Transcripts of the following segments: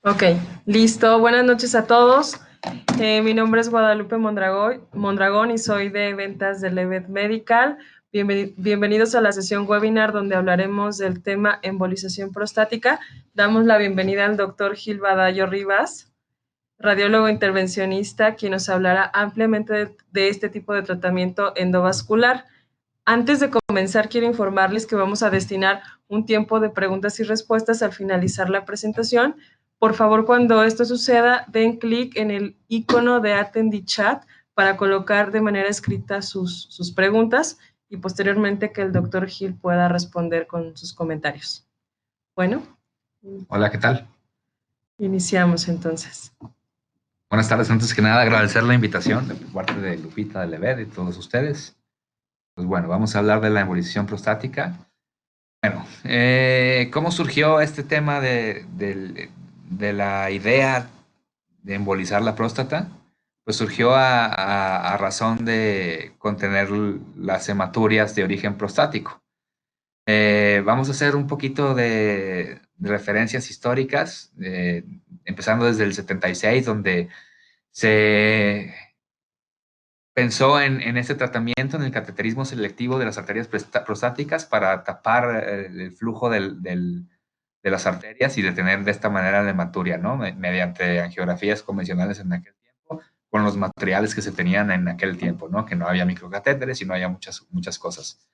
Ok, listo. Buenas noches a todos. Mi nombre es Guadalupe Mondragón y soy de ventas de Levet Medical. Bienvenidos a la sesión webinar donde hablaremos del tema embolización prostática. Damos la bienvenida al doctor Gil Badallo Rivas, radiólogo intervencionista, quien nos hablará ampliamente de este tipo de tratamiento endovascular. Antes de comenzar, quiero informarles que vamos a destinar un tiempo de preguntas y respuestas al finalizar la presentación. Por favor, cuando esto suceda, den clic en el icono de Attendee Chat para colocar de manera escrita sus preguntas y posteriormente que el doctor Gil pueda responder con sus comentarios. Bueno, Hola, ¿qué tal? iniciamos entonces. Buenas tardes. Antes que nada, agradecer la invitación de parte de Lupita de Levet y todos ustedes. Pues bueno, vamos a hablar de la embolización prostática. Bueno, ¿cómo surgió este tema de la idea de embolizar la próstata? Pues surgió a razón de contener las hematurias de origen prostático. Vamos a hacer un poquito de referencias históricas, empezando desde el 76, donde se pensó en este tratamiento, en el cateterismo selectivo de las arterias prostáticas para tapar el flujo de las arterias y detener de esta manera la hematuria, ¿no? Mediante angiografías convencionales en aquel tiempo, con los materiales que se tenían en aquel tiempo, ¿no? Que no había microcatéteres y no había muchas cosas.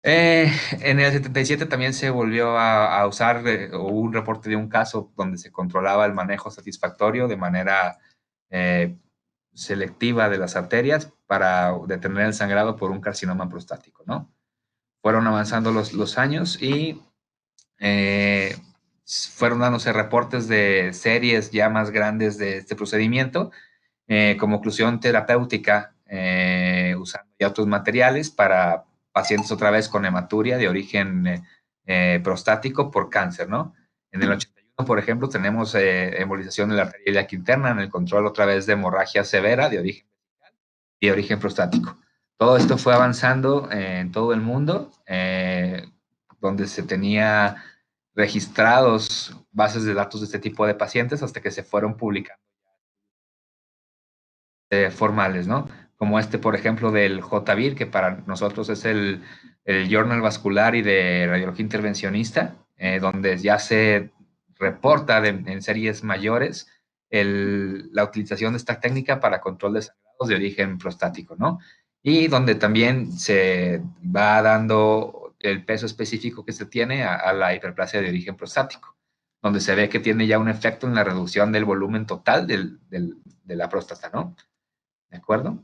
En el 77 también se volvió a usar, hubo un reporte de un caso donde se controlaba el manejo satisfactorio de manera eh, selectiva de las arterias para detener el sangrado por un carcinoma prostático, ¿no? Fueron avanzando los años y eh, fueron dándose reportes de series ya más grandes de este procedimiento como oclusión terapéutica usando ya otros materiales para pacientes otra vez con hematuria de origen prostático por cáncer, ¿no? En el 81, por ejemplo, tenemos embolización de la arteria ilíaca interna en el control otra vez de hemorragia severa de origen y de origen prostático. Todo esto fue avanzando en todo el mundo, donde se tenía registrados bases de datos de este tipo de pacientes hasta que se fueron publicando formales, ¿no? Como este, por ejemplo, del JVIR, que para nosotros es el Journal Vascular y de Radiología Intervencionista, donde ya se reporta en series mayores la utilización de esta técnica para control de sangrados de origen prostático, ¿no? Y donde también se va dando el peso específico que se tiene a la hiperplasia de origen prostático, donde se ve que tiene ya un efecto en la reducción del volumen total de la próstata, ¿no? ¿De acuerdo?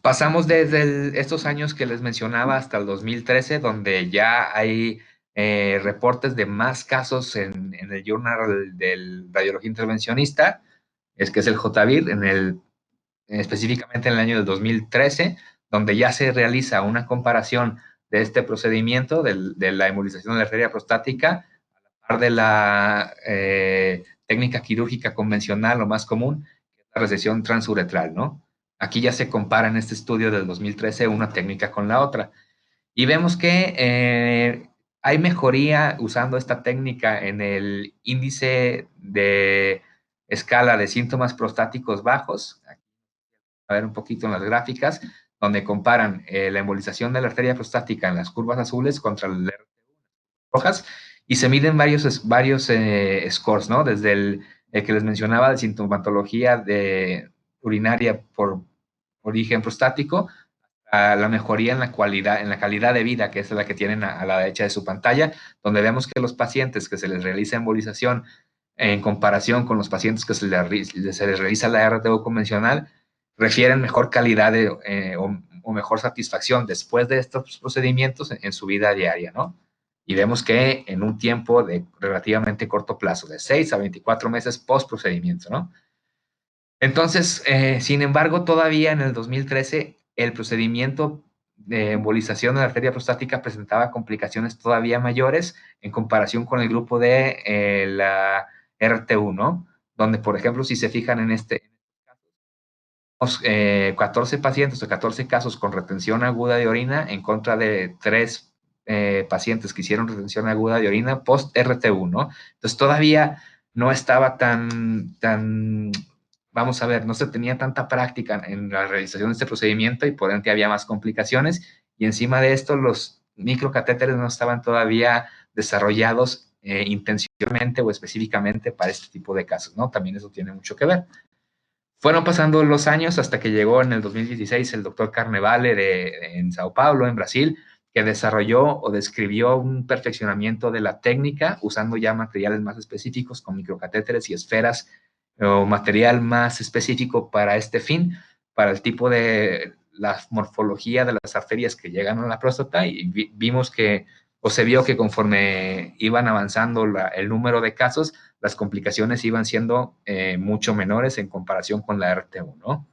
Pasamos desde estos años que les mencionaba hasta el 2013, donde ya hay reportes de más casos en el Journal del Radiología Intervencionista, que es el JVIR, específicamente en el año del 2013, donde ya se realiza una comparación de este procedimiento de la embolización de la arteria prostática a la par de la técnica quirúrgica convencional o más común, que es la resección transuretral, ¿no? Aquí ya se compara en este estudio del 2013 una técnica con la otra. Y vemos que hay mejoría usando esta técnica en el índice de escala de síntomas prostáticos bajos. Aquí a ver un poquito en las gráficas, donde comparan la embolización de la arteria prostática en las curvas azules contra las rojas y se miden varios scores, ¿no? Desde el que les mencionaba de sintomatología urinaria por origen prostático a la mejoría en la calidad de vida, que es la que tienen a la derecha de su pantalla, donde vemos que los pacientes que se les realiza embolización en comparación con los pacientes que se les realiza la RTO convencional, refieren mejor calidad o mejor satisfacción después de estos procedimientos en su vida diaria, ¿no? Y vemos que en un tiempo de relativamente corto plazo, de 6 a 24 meses post procedimiento, ¿no? Entonces, sin embargo, todavía en el 2013, el procedimiento de embolización de la arteria prostática presentaba complicaciones todavía mayores en comparación con el grupo de la RTU, ¿no? Donde, por ejemplo, si se fijan en este, 14 pacientes o 14 casos con retención aguda de orina en contra de 3 pacientes que hicieron retención aguda de orina post-RTU, ¿no? Entonces todavía no estaba vamos a ver, no se tenía tanta práctica en la realización de este procedimiento y por ende había más complicaciones y encima de esto los microcatéteres no estaban todavía desarrollados intencionalmente o específicamente para este tipo de casos, ¿no? También eso tiene mucho que ver. Fueron pasando los años hasta que llegó en el 2016 el doctor Carnevale en Sao Paulo, en Brasil, que desarrolló o describió un perfeccionamiento de la técnica usando ya materiales más específicos con microcatéteres y esferas o material más específico para este fin, para el tipo de la morfología de las arterias que llegan a la próstata y vimos que, o se vio que conforme iban avanzando el número de casos, las complicaciones iban siendo mucho menores en comparación con la RTU, ¿no?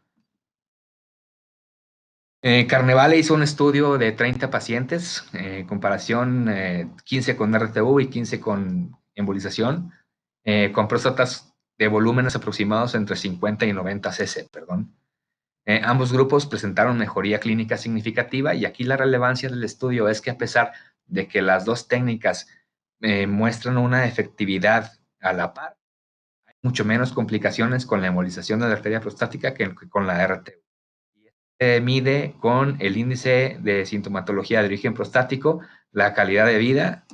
Carnevale hizo un estudio de 30 pacientes, comparación 15 con RTU y 15 con embolización, con próstatas de volúmenes aproximados entre 50 y 90 cc, perdón. Ambos grupos presentaron mejoría clínica significativa y aquí la relevancia del estudio es que a pesar de que las dos técnicas muestran una efectividad a la par, hay mucho menos complicaciones con la embolización de la arteria prostática que con la RTU. Se mide con el índice de sintomatología de origen prostático, la calidad de vida,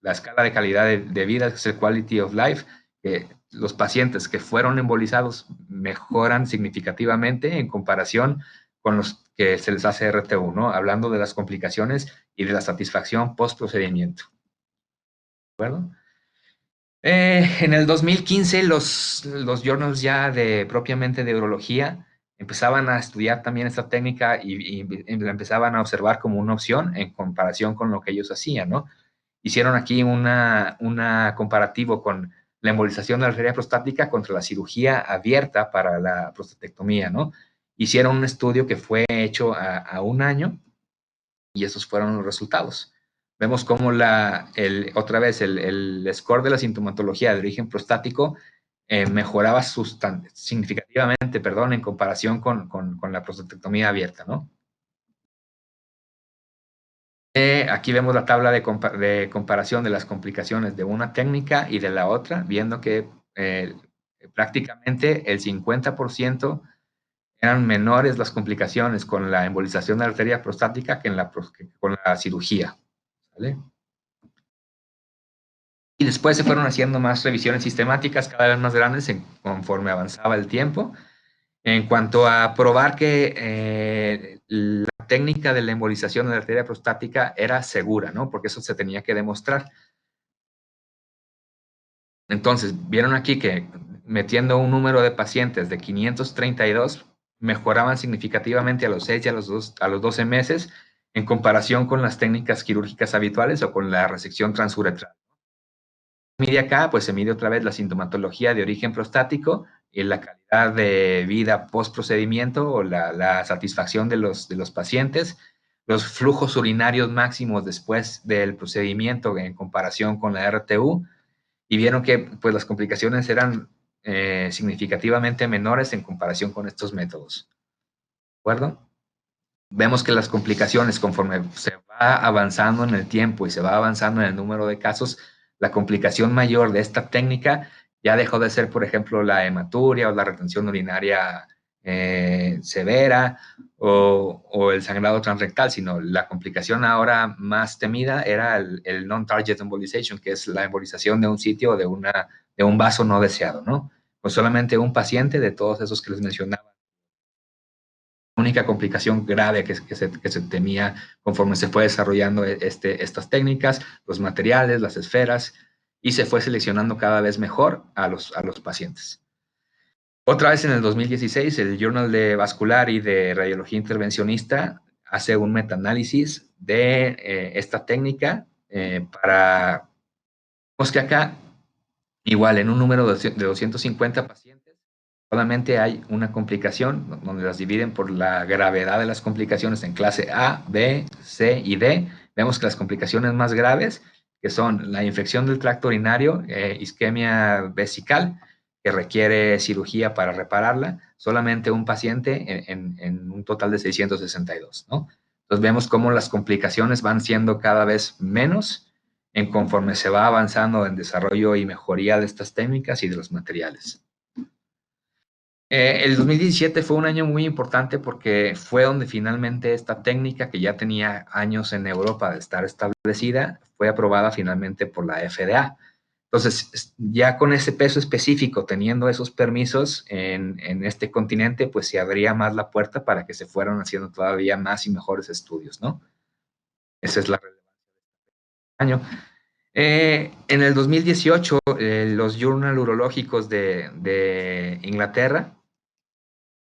la escala de calidad de vida, que es el Quality of Life, que los pacientes que fueron embolizados mejoran significativamente en comparación con los que se les hace RTU, ¿no? Hablando de las complicaciones y de la satisfacción post procedimiento. ¿De acuerdo? En el 2015 los journals ya propiamente de urología empezaban a estudiar también esta técnica y la empezaban a observar como una opción en comparación con lo que ellos hacían, ¿no? Hicieron aquí una comparativo con la embolización de la arteria prostática contra la cirugía abierta para la prostatectomía, ¿no? Hicieron un estudio que fue hecho a un año y esos fueron los resultados. Vemos cómo otra vez el score de la sintomatología de origen prostático mejoraba significativamente, perdón, en comparación con la prostatectomía abierta, ¿no? Aquí vemos la tabla de comparación de las complicaciones de una técnica y de la otra, viendo que prácticamente el 50% eran menores las complicaciones con la embolización de la arteria prostática que con la cirugía. ¿Vale? Y después se fueron haciendo más revisiones sistemáticas cada vez más grandes conforme avanzaba el tiempo. En cuanto a probar que la técnica de la embolización de la arteria prostática era segura, ¿no? Porque eso se tenía que demostrar. Entonces, vieron aquí que metiendo un número de pacientes de 532, mejoraban significativamente a los 6 y a los 12 meses en comparación con las técnicas quirúrgicas habituales o con la resección transuretral. Mide acá, pues se mide otra vez la sintomatología de origen prostático y la calidad de vida post procedimiento o la satisfacción de los pacientes, los flujos urinarios máximos después del procedimiento en comparación con la RTU, y vieron que pues, las complicaciones eran significativamente menores en comparación con estos métodos. ¿De acuerdo? Vemos que las complicaciones, conforme se va avanzando en el tiempo y se va avanzando en el número de casos, la complicación mayor de esta técnica ya dejó de ser, por ejemplo, la hematuria o la retención urinaria severa o el sangrado transrectal, sino la complicación ahora más temida era el non-target embolization, que es la embolización de un sitio o de un vaso no deseado, ¿no? Pues solamente un paciente de todos esos que les mencionaba. La única complicación grave que se temía conforme se fue desarrollando estas técnicas, los materiales, las esferas, y se fue seleccionando cada vez mejor a los pacientes. Otra vez en el 2016, el Journal de Vascular y de Radiología Intervencionista hace un metaanálisis de esta técnica para... Vemos que acá, igual en un número de 250 pacientes, solamente hay una complicación donde las dividen por la gravedad de las complicaciones en clase A, B, C y D. Vemos que las complicaciones más graves, que son la infección del tracto urinario, isquemia vesical, que requiere cirugía para repararla, solamente un paciente en un total de 662, ¿no? Vemos que las complicaciones más graves, que son la infección del tracto urinario, isquemia vesical, que requiere cirugía para repararla, solamente un paciente en un total de 662, ¿no? Vemos que las complicaciones más graves, que son la infección del tracto urinario, isquemia vesical, que requiere cirugía para repararla, solamente un paciente en un total de 662, ¿no? Entonces vemos cómo las complicaciones van siendo cada vez menos en conforme se va avanzando en desarrollo y mejoría de estas técnicas y de los materiales. El 2017 fue un año muy importante porque fue donde finalmente esta técnica, que ya tenía años en Europa de estar establecida, fue aprobada finalmente por la FDA. Entonces, ya con ese peso específico, teniendo esos permisos en este continente, pues se abría más la puerta para que se fueran haciendo todavía más y mejores estudios, ¿no? Esa es la relevancia del año. En el 2018, los Journal Urológicos de Inglaterra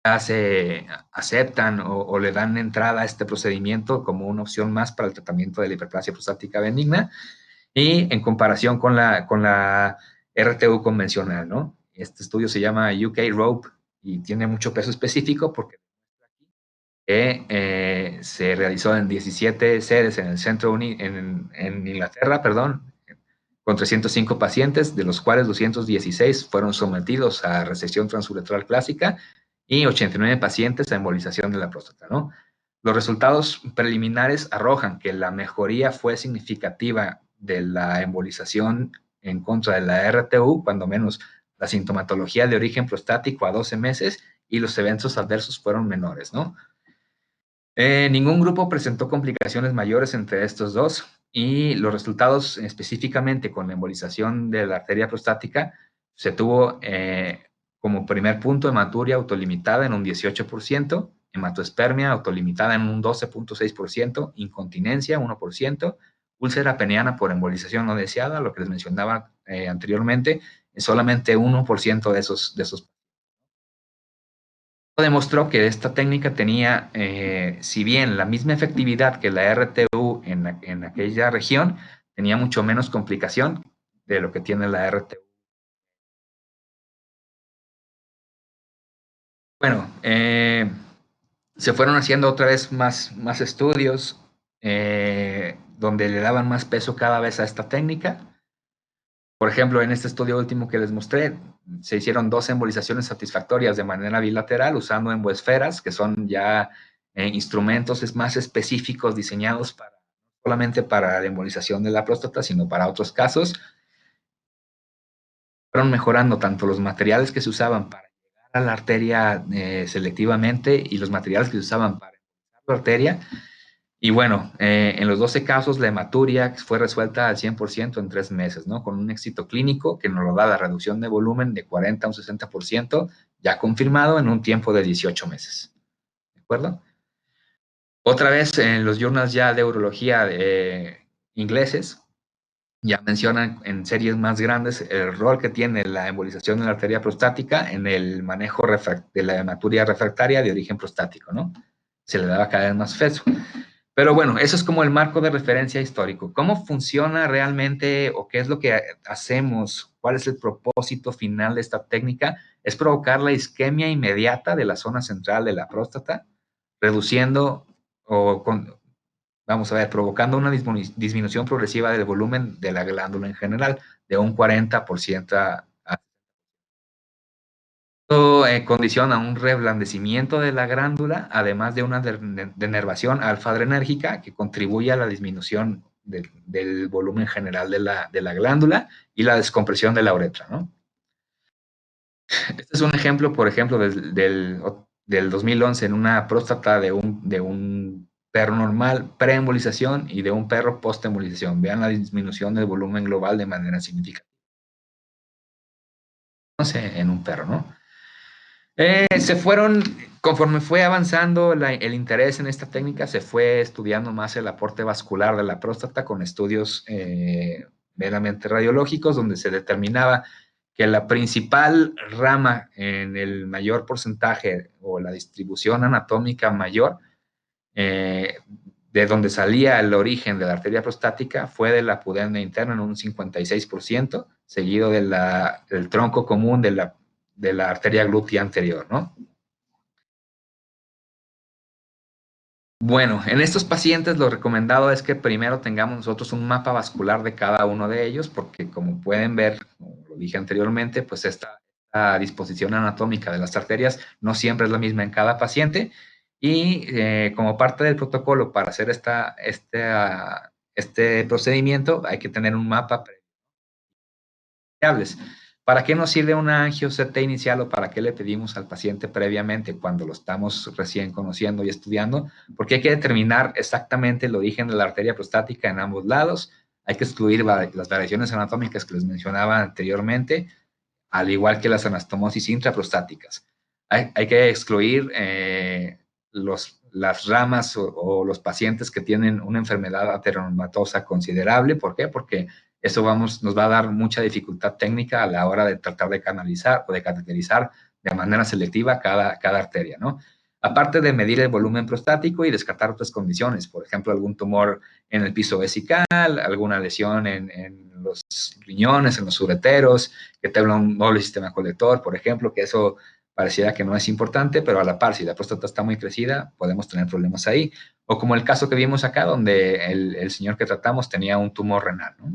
ya se aceptan o le dan entrada a este procedimiento como una opción más para el tratamiento de la hiperplasia prostática benigna y en comparación con la RTU convencional, ¿no? Este estudio se llama UK ROPE y tiene mucho peso específico porque se realizó en 17 sedes en el centro en Inglaterra, perdón, con 305 pacientes, de los cuales 216 fueron sometidos a resección transuretral clásica y 89 pacientes a embolización de la próstata, ¿no? Los resultados preliminares arrojan que la mejoría fue significativa de la embolización en contra de la RTU, cuando menos la sintomatología de origen prostático a 12 meses y los eventos adversos fueron menores, ¿no? Ningún grupo presentó complicaciones mayores entre estos dos y los resultados específicamente con la embolización de la arteria prostática se tuvo como primer punto hematuria autolimitada en un 18%, hematospermia autolimitada en un 12.6%, incontinencia 1%, úlcera peniana por embolización no deseada, lo que les mencionaba anteriormente, es solamente 1% de esos demostró que esta técnica tenía, si bien la misma efectividad que la RTU en aquella región, tenía mucho menos complicación de lo que tiene la RTU. Bueno, se fueron haciendo otra vez más estudios donde le daban más peso cada vez a esta técnica. Por ejemplo, en este estudio último que les mostré, se hicieron 2 embolizaciones satisfactorias de manera bilateral usando emboesferas, que son ya instrumentos más específicos diseñados solamente para la embolización de la próstata, sino para otros casos. Fueron mejorando tanto los materiales que se usaban para llegar a la arteria selectivamente y los materiales que se usaban para embolizar la arteria. Y bueno, en los 12 casos la hematuria fue resuelta al 100% en 3 meses, ¿no? Con un éxito clínico que nos lo da la reducción de volumen de 40 a un 60%, ya confirmado en un tiempo de 18 meses. ¿De acuerdo? Otra vez, en los journals ya de urología ingleses, ya mencionan en series más grandes el rol que tiene la embolización de la arteria prostática en el manejo de la hematuria refractaria de origen prostático, ¿no? Se le daba cada vez más peso. Pero bueno, eso es como el marco de referencia histórico. ¿Cómo funciona realmente o qué es lo que hacemos? ¿Cuál es el propósito final de esta técnica? Es provocar la isquemia inmediata de la zona central de la próstata, reduciendo vamos a ver, provocando una disminución progresiva del volumen de la glándula en general, de un 40% condiciona un reblandecimiento de la glándula, además de una denervación alfa-adrenérgica que contribuye a la disminución del volumen general de la glándula y la descompresión de la uretra, ¿no? Este es un ejemplo, por ejemplo, del 2011 en una próstata de un perro normal preembolización y de un perro postembolización. Vean la disminución del volumen global de manera significativa. No sé, en un perro, ¿no? Conforme fue avanzando el interés en esta técnica, se fue estudiando más el aporte vascular de la próstata con estudios meramente radiológicos, donde se determinaba que la principal rama en el mayor porcentaje o la distribución anatómica mayor de donde salía el origen de la arteria prostática fue de la pudenda interna en un 56%, seguido del tronco común de la arteria glútea anterior, ¿no? Bueno, en estos pacientes lo recomendado es que primero tengamos nosotros un mapa vascular de cada uno de ellos, porque como pueden ver, como lo dije anteriormente, pues esta disposición anatómica de las arterias no siempre es la misma en cada paciente, Y como parte del protocolo para hacer este procedimiento hay que tener un mapa variables. ¿Para qué nos sirve una angio-CT inicial o para qué le pedimos al paciente previamente cuando lo estamos recién conociendo y estudiando? Porque hay que determinar exactamente el origen de la arteria prostática en ambos lados. Hay que excluir las variaciones anatómicas que les mencionaba anteriormente, al igual que las anastomosis intraprostáticas. Hay que excluir las ramas o los pacientes que tienen una enfermedad ateroneumatosa considerable. ¿Por qué? Porque eso nos va a dar mucha dificultad técnica a la hora de tratar de canalizar o de cateterizar de manera selectiva cada arteria, ¿no? Aparte de medir el volumen prostático y descartar otras condiciones, por ejemplo, algún tumor en el piso vesical, alguna lesión en los riñones, en los ureteros, que tenga un doble sistema colector, por ejemplo, que eso pareciera que no es importante, pero a la par, si la próstata está muy crecida, podemos tener problemas ahí. O como el caso que vimos acá, donde el señor que tratamos tenía un tumor renal, ¿no?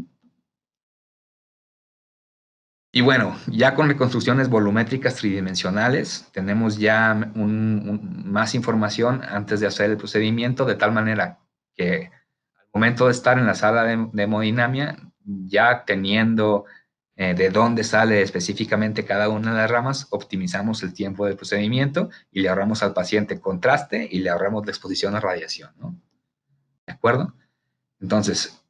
Y bueno, ya con reconstrucciones volumétricas tridimensionales, tenemos ya más información antes de hacer el procedimiento, de tal manera que al momento de estar en la sala de hemodinamia, ya teniendo de dónde sale específicamente cada una de las ramas, optimizamos el tiempo del procedimiento y le ahorramos al paciente contraste y le ahorramos la exposición a radiación, ¿no? ¿De acuerdo? Entonces,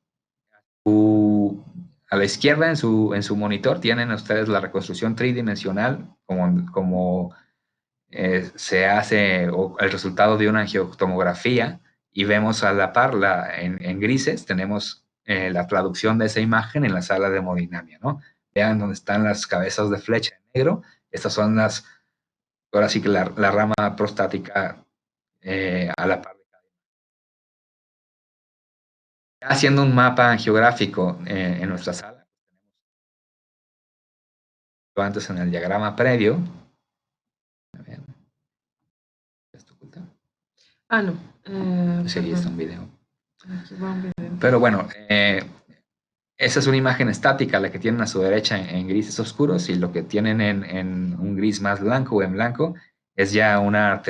a la izquierda en su monitor tienen ustedes la reconstrucción tridimensional como se hace o el resultado de una angiotomografía y vemos a la par en grises tenemos la traducción de esa imagen en la sala de hemodinamia, ¿no? Vean dónde están las cabezas de flecha en negro. Estas son ahora sí que la rama prostática a la par. Haciendo un mapa geográfico en nuestra sala, antes en el diagrama previo. A ver, ¿esto oculta? Ah, no. Sí, está un video. Aquí va un video. Pero bueno, esa es una imagen estática, la que tienen a su derecha en grises oscuros, y lo que tienen en un gris más blanco o en blanco es ya una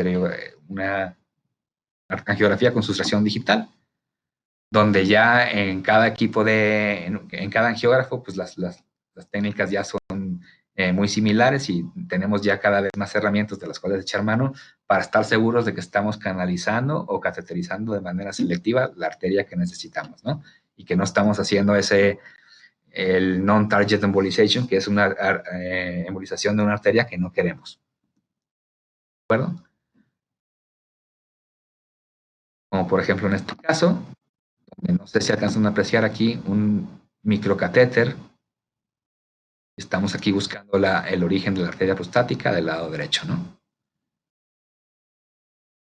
angiografía con sustracción digital, donde ya en cada equipo en cada angiógrafo, pues las técnicas ya son muy similares y tenemos ya cada vez más herramientas de las cuales echar mano para estar seguros de que estamos canalizando o cateterizando de manera selectiva la arteria que necesitamos, ¿no? Y que no estamos haciendo el non-target embolization, que es una embolización de una arteria que no queremos. ¿De acuerdo? Como por ejemplo en este caso, donde no sé si alcanzan a apreciar aquí un microcatéter. Estamos aquí buscando el origen de la arteria prostática del lado derecho, ¿no?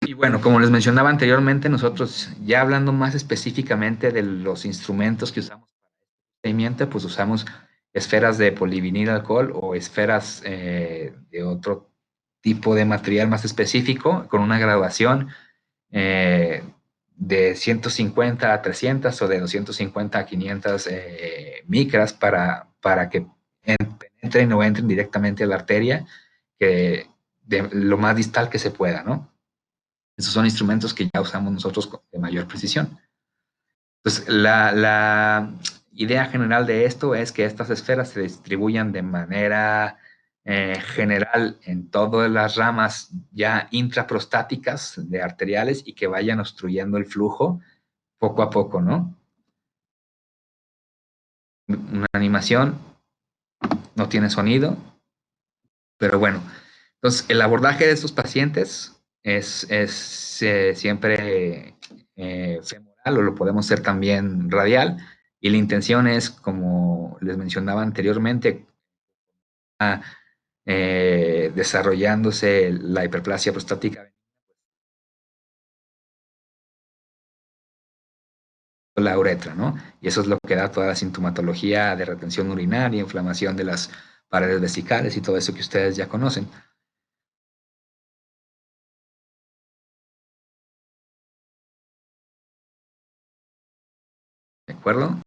Y bueno, como les mencionaba anteriormente, nosotros ya hablando más específicamente de los instrumentos que usamos para este procedimiento, pues usamos esferas de polivinil alcohol o esferas de otro tipo de material más específico, con una graduación de 150 a 300 o de 250 a 500 micras para que penetren o entren directamente a la arteria, que de lo más distal que se pueda, ¿no? Esos son instrumentos que ya usamos nosotros de mayor precisión. Entonces, la idea general de esto es que estas esferas se distribuyan de manera general en todas las ramas ya intraprostáticas de arteriales y que vayan obstruyendo el flujo poco a poco, ¿no? Una animación no tiene sonido, pero bueno. Entonces, el abordaje de estos pacientes es siempre femoral o lo podemos hacer también radial. Y la intención es, como les mencionaba anteriormente, desarrollándose la hiperplasia prostática, la uretra, ¿no? Y eso es lo que da toda la sintomatología de retención urinaria, inflamación de las paredes vesicales y todo eso que ustedes ya conocen. ¿De acuerdo?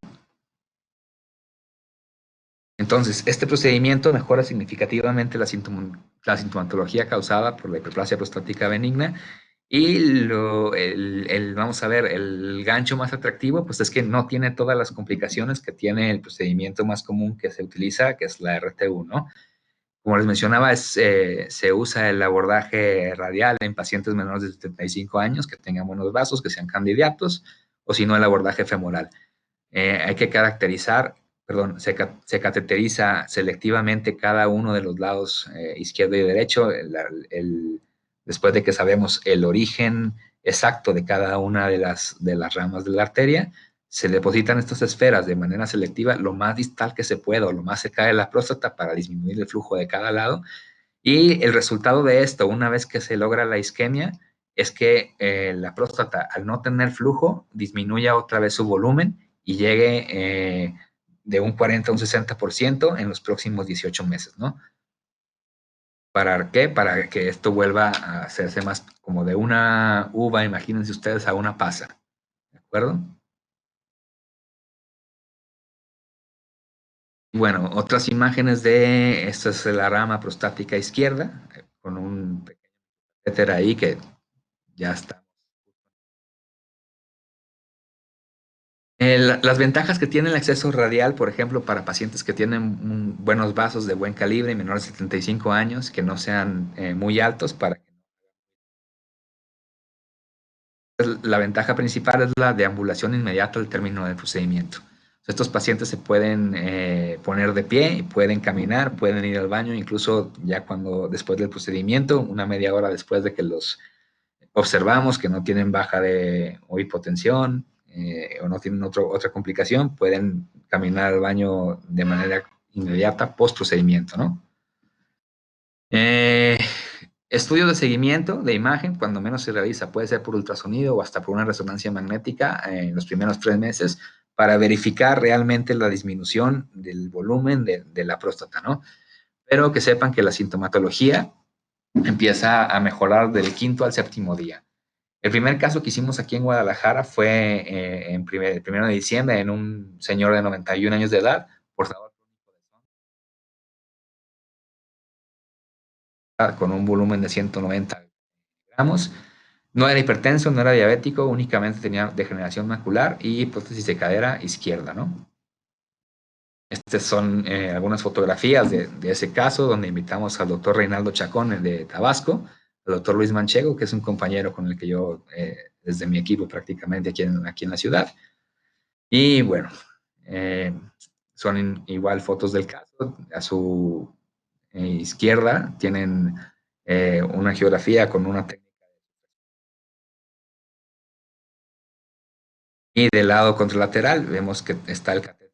Entonces, este procedimiento mejora significativamente la sintomatología causada por la hiperplasia prostática benigna Y vamos a ver, el gancho más atractivo, pues es que no tiene todas las complicaciones que tiene el procedimiento más común que se utiliza, que es la RTU, ¿no? Como les mencionaba, se usa el abordaje radial en pacientes menores de 75 años que tengan buenos vasos, que sean candidatos, o si no, el abordaje femoral. Hay que caracterizar, perdón, se cateteriza selectivamente cada uno de los lados izquierdo y derecho, después de que sabemos el origen exacto de cada una de las ramas de la arteria, se depositan estas esferas de manera selectiva lo más distal que se pueda, o lo más cerca de la próstata para disminuir el flujo de cada lado. Y el resultado de esto, una vez que se logra la isquemia, es que la próstata, al no tener flujo, disminuya otra vez su volumen y llegue de un 40 a un 60% en los próximos 18 meses, ¿no? ¿Para qué? Para que esto vuelva a hacerse más como de una uva, imagínense ustedes, a una pasa, ¿de acuerdo? Bueno, otras imágenes de, esta es la rama prostática izquierda, con un pequeño catéter ahí que ya está. Las ventajas que tiene el acceso radial, por ejemplo, para pacientes que tienen buenos vasos de buen calibre y menores de 75 años, que no sean muy altos, la ventaja principal es la deambulación inmediata al término del procedimiento. Estos pacientes se pueden poner de pie, pueden caminar, pueden ir al baño, incluso ya cuando después del procedimiento, una media hora después de que los observamos que no tienen baja de o hipotensión o no tienen otra complicación, pueden caminar al baño de manera inmediata post procedimiento, ¿no? Eh, Estudios de seguimiento de imagen, cuando menos se realiza, puede ser por ultrasonido o hasta por una resonancia magnética en los primeros 3 meses para verificar realmente la disminución del volumen de la próstata, ¿no? Pero que sepan que la sintomatología empieza a mejorar del quinto al séptimo día. El primer caso que hicimos aquí en Guadalajara fue el 1 de diciembre en un señor de 91 años de edad, portador con un volumen de 190 gramos. No era hipertenso, no era diabético, únicamente tenía degeneración macular y prótesis de cadera izquierda, ¿no? Estas son algunas fotografías de ese caso donde invitamos al doctor Reinaldo Chacón, el de Tabasco, al doctor Luis Manchego, que es un compañero con el que yo, desde mi equipo prácticamente aquí en la ciudad. Y bueno, eh, son igual fotos del caso. A su izquierda tienen una geografía con una técnica. Y del lado contralateral vemos que está el catéter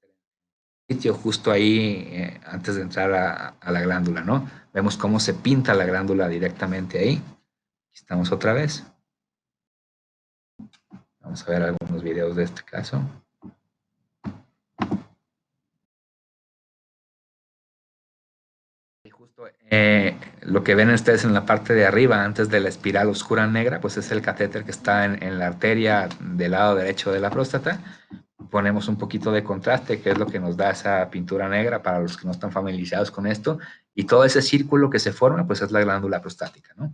sitio justo ahí antes de entrar a la glándula, ¿no? Vemos cómo se pinta la glándula directamente ahí. Aquí estamos otra vez. Vamos a ver algunos videos de este caso. Y justo lo que ven ustedes en la parte de arriba, antes de la espiral oscura negra, pues es el catéter que está en la arteria del lado derecho de la próstata. Ponemos un poquito de contraste, que es lo que nos da esa pintura negra para los que no están familiarizados con esto. Y todo ese círculo que se forma, pues es la glándula prostática, ¿no?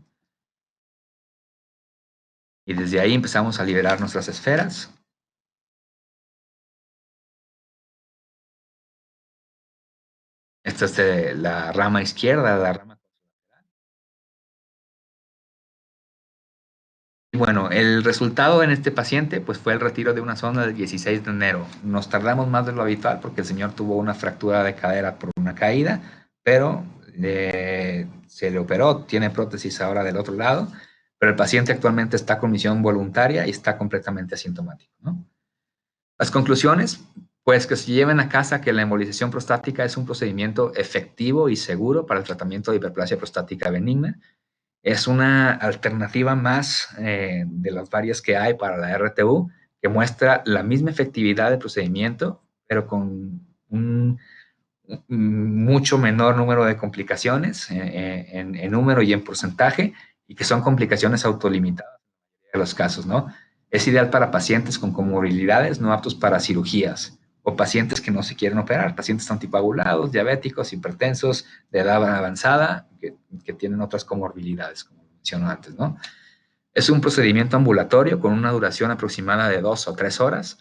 Y desde ahí empezamos a liberar nuestras esferas. Esta es la rama izquierda, la rama. Y bueno, el resultado en este paciente pues fue el retiro de una sonda del 16 de enero. Nos tardamos más de lo habitual porque el señor tuvo una fractura de cadera por una caída, pero se le operó, tiene prótesis ahora del otro lado, pero el paciente actualmente está con misión voluntaria y está completamente asintomático, ¿no? Las conclusiones, pues que se lleven a casa que la embolización prostática es un procedimiento efectivo y seguro para el tratamiento de hiperplasia prostática benigna. Es una alternativa más de las varias que hay para la RTU, que muestra la misma efectividad del procedimiento, pero con un mucho menor número de complicaciones en número y en porcentaje, y que son complicaciones autolimitadas en los casos, ¿no? Es ideal para pacientes con comorbilidades no aptos para cirugías o pacientes que no se quieren operar, pacientes anticoagulados, diabéticos, hipertensos, de edad avanzada, que tienen otras comorbilidades, como mencioné antes, ¿no? Es un procedimiento ambulatorio con una duración aproximada de 2 o 3 horas.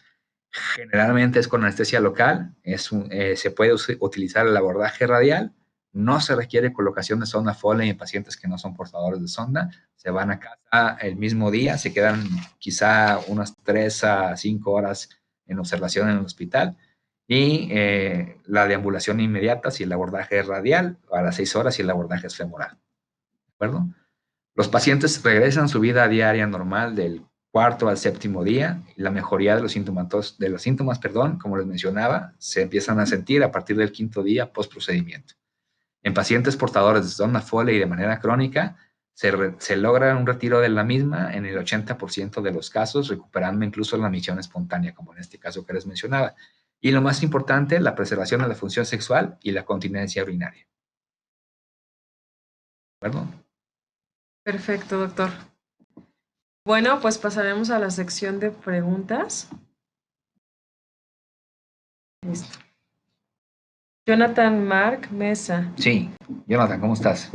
Generalmente es con anestesia local. Se puede utilizar el abordaje radial. No se requiere colocación de sonda Foley en pacientes que no son portadores de sonda. Se van a casa el mismo día, se quedan quizá unas 3 a 5 horas en observación en el hospital. Y la deambulación inmediata si el abordaje es radial, a las 6 horas si el abordaje es femoral. ¿De acuerdo? Los pacientes regresan a su vida diaria normal del cuarto al séptimo día y la mejoría de los síntomas, como les mencionaba, se empiezan a sentir a partir del quinto día post procedimiento. En pacientes portadores de sonda Foley de manera crónica, se logra un retiro de la misma en el 80% de los casos, recuperando incluso la misión espontánea, como en este caso que les mencionaba. Y lo más importante, la preservación de la función sexual y la continencia urinaria. ¿De acuerdo? Perfecto, doctor. Bueno, pues pasaremos a la sección de preguntas. Listo. Jonathan Mark Mesa. Sí, Jonathan, ¿cómo estás?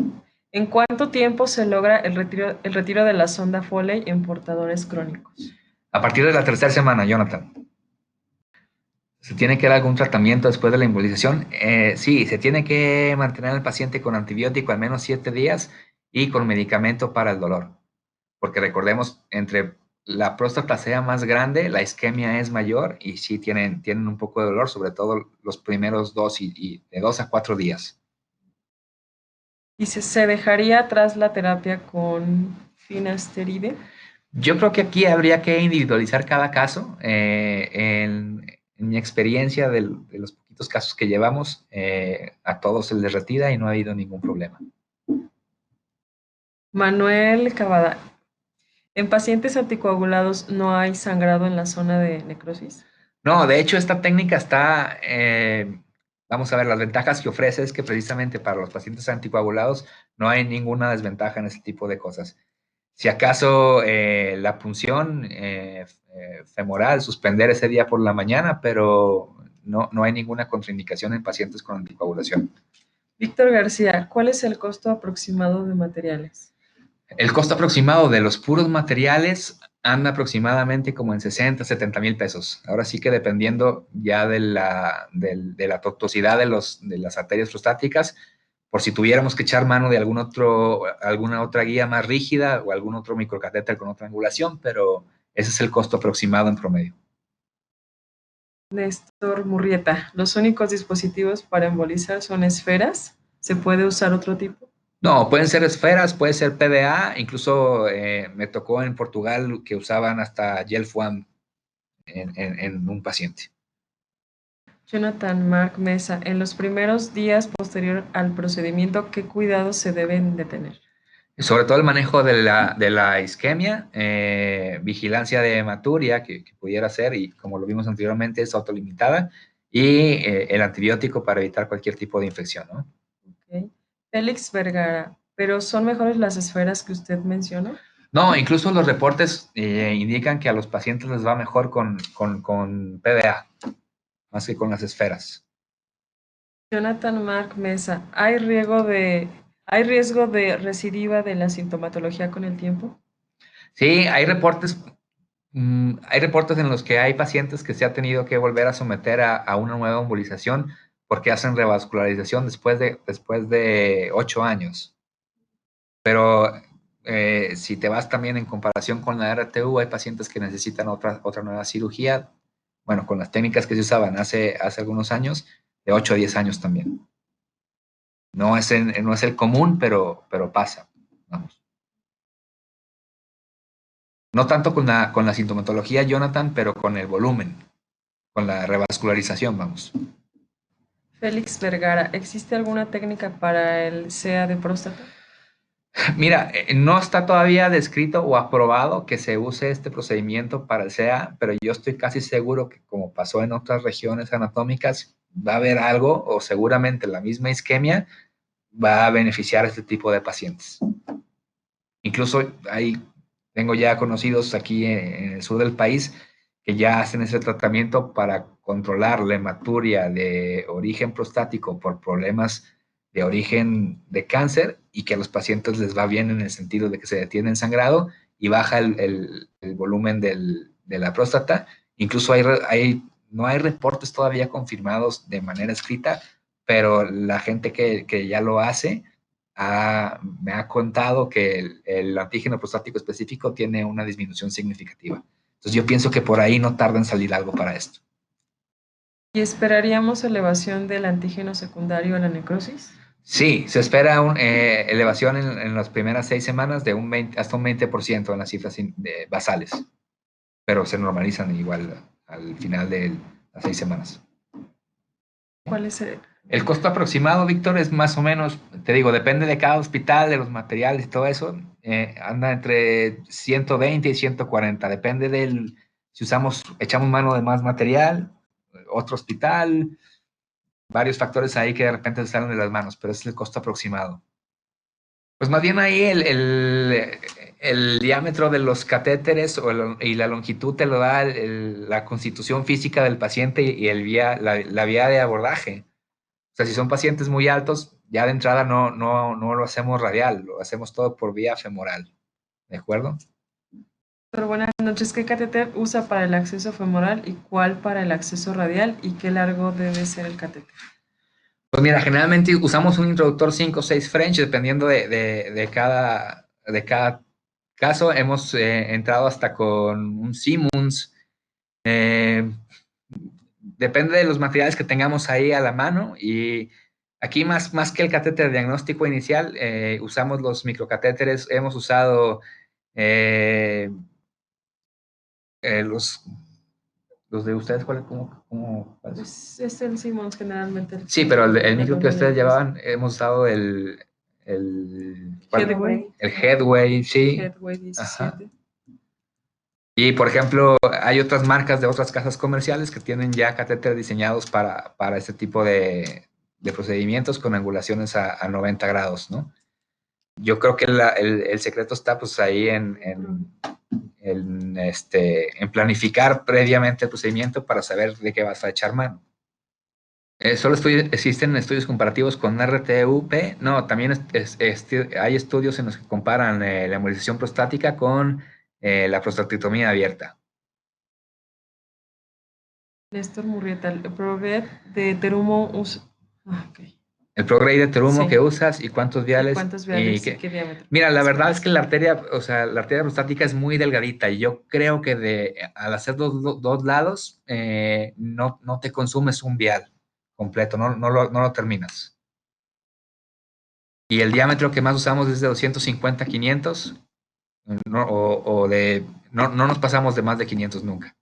¿En cuánto tiempo se logra el retiro de la sonda Foley en portadores crónicos? A partir de la tercera semana, Jonathan. ¿Se tiene que dar algún tratamiento después de la embolización? Sí, se tiene que mantener al paciente con antibiótico al menos 7 días y con medicamento para el dolor. Porque recordemos, entre la próstata sea más grande, la isquemia es mayor y sí tienen un poco de dolor, sobre todo los primeros 2 y de 2 a 4 días. ¿Y se dejaría atrás la terapia con finasteride? Yo creo que aquí habría que individualizar cada caso. En mi experiencia de los poquitos casos que llevamos, a todos se les retira y no ha habido ningún problema. Manuel Cavada. ¿En pacientes anticoagulados no hay sangrado en la zona de necrosis? No, de hecho, esta técnica está, vamos a ver, las ventajas que ofrece es que precisamente para los pacientes anticoagulados no hay ninguna desventaja en este tipo de cosas. Si acaso la punción femoral, suspender ese día por la mañana, pero no hay ninguna contraindicación en pacientes con anticoagulación. Víctor García, ¿cuál es el costo aproximado de materiales? El costo aproximado de los puros materiales anda aproximadamente como en 60, 70 mil pesos. Ahora sí que dependiendo ya de la tortuosidad de las arterias prostáticas, por si tuviéramos que echar mano de alguna otra guía más rígida o algún otro microcatéter con otra angulación, pero ese es el costo aproximado en promedio. Néstor Murrieta, ¿los únicos dispositivos para embolizar son esferas? ¿Se puede usar otro tipo? No, pueden ser esferas, puede ser PDA, incluso me tocó en Portugal que usaban hasta gel foam en un paciente. Jonathan Mark Mesa, en los primeros días posterior al procedimiento, ¿qué cuidados se deben de tener? Sobre todo el manejo de la isquemia, vigilancia de hematuria que pudiera ser, y como lo vimos anteriormente, es autolimitada, y el antibiótico para evitar cualquier tipo de infección, ¿no? Okay. Félix Vergara, ¿pero son mejores las esferas que usted mencionó? No, incluso los reportes indican que a los pacientes les va mejor con PDA, más que con las esferas. Jonathan Mark Mesa, ¿hay riesgo de recidiva de la sintomatología con el tiempo? Sí, hay reportes en los que hay pacientes que se ha tenido que volver a someter a una nueva embolización porque hacen revascularización después de 8 años. Pero si te vas también en comparación con la RTU, hay pacientes que necesitan otra nueva cirugía, bueno, con las técnicas que se usaban hace algunos años, de 8 a 10 años también. No es el común, pero pasa, vamos. No tanto con la sintomatología, Jonathan, pero con el volumen, con la revascularización, vamos. Félix Vergara, ¿existe alguna técnica para el CEA de próstata? Mira, no está todavía descrito o aprobado que se use este procedimiento para el CEA, pero yo estoy casi seguro que como pasó en otras regiones anatómicas, va a haber algo o seguramente la misma isquemia va a beneficiar a este tipo de pacientes. Incluso tengo ya conocidos aquí en el sur del país que ya hacen ese tratamiento para controlar la hematuria de origen prostático por problemas de origen de cáncer y que a los pacientes les va bien en el sentido de que se detiene el sangrado y baja el volumen de la próstata. Incluso no hay reportes todavía confirmados de manera escrita, pero la gente que ya lo hace me ha contado que el antígeno prostático específico tiene una disminución significativa. Entonces yo pienso que por ahí no tarda en salir algo para esto. ¿Y esperaríamos elevación del antígeno secundario a la necrosis? Sí, se espera una elevación en las primeras 6 semanas de hasta un 20% en las cifras basales, pero se normalizan igual al final de las 6 semanas. ¿Cuál es el? El costo aproximado, Víctor, es más o menos, te digo, depende de cada hospital, de los materiales y todo eso, anda entre 120 y 140, depende si echamos mano de más material, otro hospital, varios factores ahí que de repente se salen de las manos, pero es el costo aproximado. Pues más bien ahí el diámetro de los catéteres y la longitud te lo da la constitución física del paciente y la vía de abordaje. O sea, si son pacientes muy altos, ya de entrada no lo hacemos radial, lo hacemos todo por vía femoral. ¿De acuerdo? Pero buenas noches, ¿qué catéter usa para el acceso femoral y cuál para el acceso radial y qué largo debe ser el catéter? Pues mira, generalmente usamos un introductor 5 o 6 French, dependiendo de cada caso. Hemos entrado hasta con un Simmons. Depende de los materiales que tengamos ahí a la mano. Y aquí más que el catéter diagnóstico inicial, usamos los microcatéteres. Hemos usado los de ustedes, ¿cuál es? Pues es el Simmons generalmente. Sí, pero el micro que ustedes el llevaban, hemos usado el Headway. El Headway, sí. Headway 17. Ajá. Y, por ejemplo, hay otras marcas de otras casas comerciales que tienen ya catéteres diseñados para este tipo de procedimientos con angulaciones a 90 grados, ¿no? Yo creo que el secreto está pues ahí en planificar previamente el procedimiento para saber de qué vas a echar mano. Solo existen estudios comparativos con RTUP. No, también hay estudios en los que comparan la embolización prostática con la prostatectomía abierta. Néstor Murrieta, el Progred de Terumo usa. Okay. El Prograde de Terumo Sí. que usas y cuántos viales. ¿Y cuántos viales y qué diámetro? Mira, la verdad es que la arteria prostática es muy delgadita y yo creo que al hacer dos lados no te consumes un vial completo, no lo terminas. Y el diámetro que más usamos es de 250 a 500, no nos pasamos de más de 500 nunca.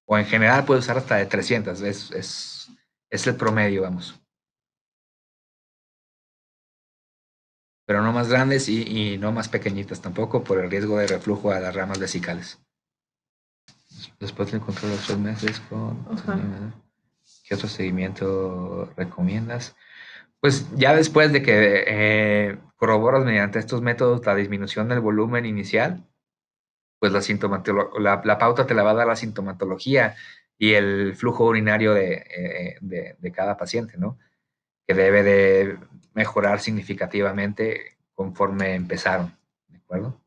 O en general puede usar hasta de 300, es el promedio, vamos. Pero no más grandes y no más pequeñitas tampoco, por el riesgo de reflujo a las ramas vesicales. Después de encontrar los 3 meses ¿qué otro seguimiento recomiendas? Pues ya después de que corroboras mediante estos métodos la disminución del volumen inicial, pues la pauta te la va a dar la sintomatología y el flujo urinario de cada paciente, ¿no? Que debe de mejorar significativamente conforme empezaron, ¿de acuerdo?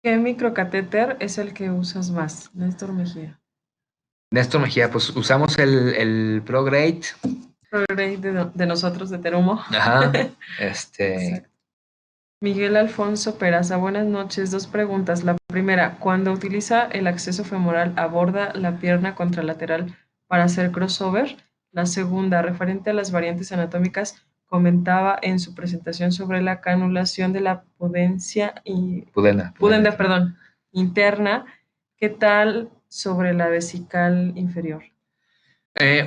¿Qué microcatéter es el que usas más, Néstor Mejía? Néstor Mejía, pues usamos el Prograde. Prograde de nosotros, de Terumo. Ajá, Exacto. Miguel Alfonso Peraza, buenas noches. 2 preguntas. La primera, cuando utiliza el acceso femoral, ¿aborda la pierna contralateral para hacer crossover? La segunda, referente a las variantes anatómicas, comentaba en su presentación sobre la canulación de la pudenda, interna. ¿Qué tal sobre la vesical inferior?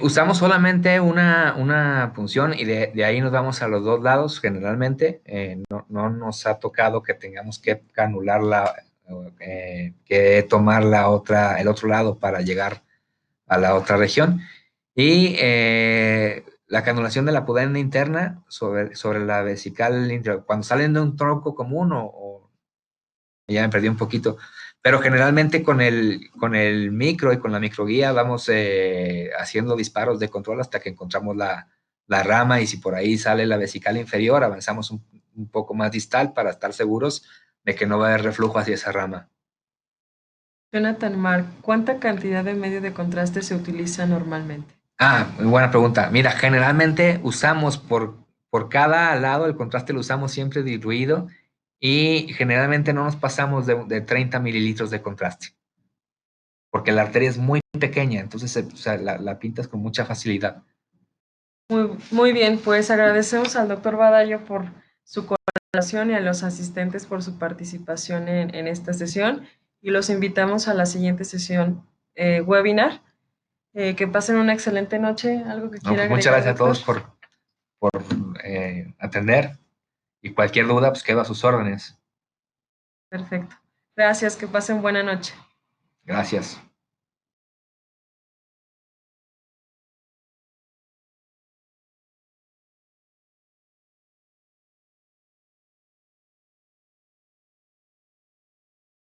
Usamos solamente una punción y de ahí nos vamos a los dos lados generalmente. No nos ha tocado que tengamos que canularla, que tomar el otro lado para llegar a la otra región. Y la canulación de la pudenda interna sobre la vesical interior, cuando salen de un tronco común ya me perdí un poquito, pero generalmente con el micro y con la microguía vamos haciendo disparos de control hasta que encontramos la rama y si por ahí sale la vesical inferior, avanzamos un poco más distal para estar seguros de que no va a haber reflujo hacia esa rama. Jonathan Mark, ¿cuánta cantidad de medio de contraste se utiliza normalmente? Muy buena pregunta. Mira, generalmente usamos por cada lado, el contraste lo usamos siempre diluido y generalmente no nos pasamos de 30 mililitros de contraste, porque la arteria es muy pequeña, entonces o sea, la pintas con mucha facilidad. Muy bien, pues agradecemos al doctor Badallo por su colaboración y a los asistentes por su participación en esta sesión y los invitamos a la siguiente sesión webinar. Que pasen una excelente noche. ¿Algo que No, quiera pues muchas agregar, gracias a doctor? todos por atender y cualquier duda, pues quedo a sus órdenes. Perfecto. Gracias, que pasen buena noche. Gracias.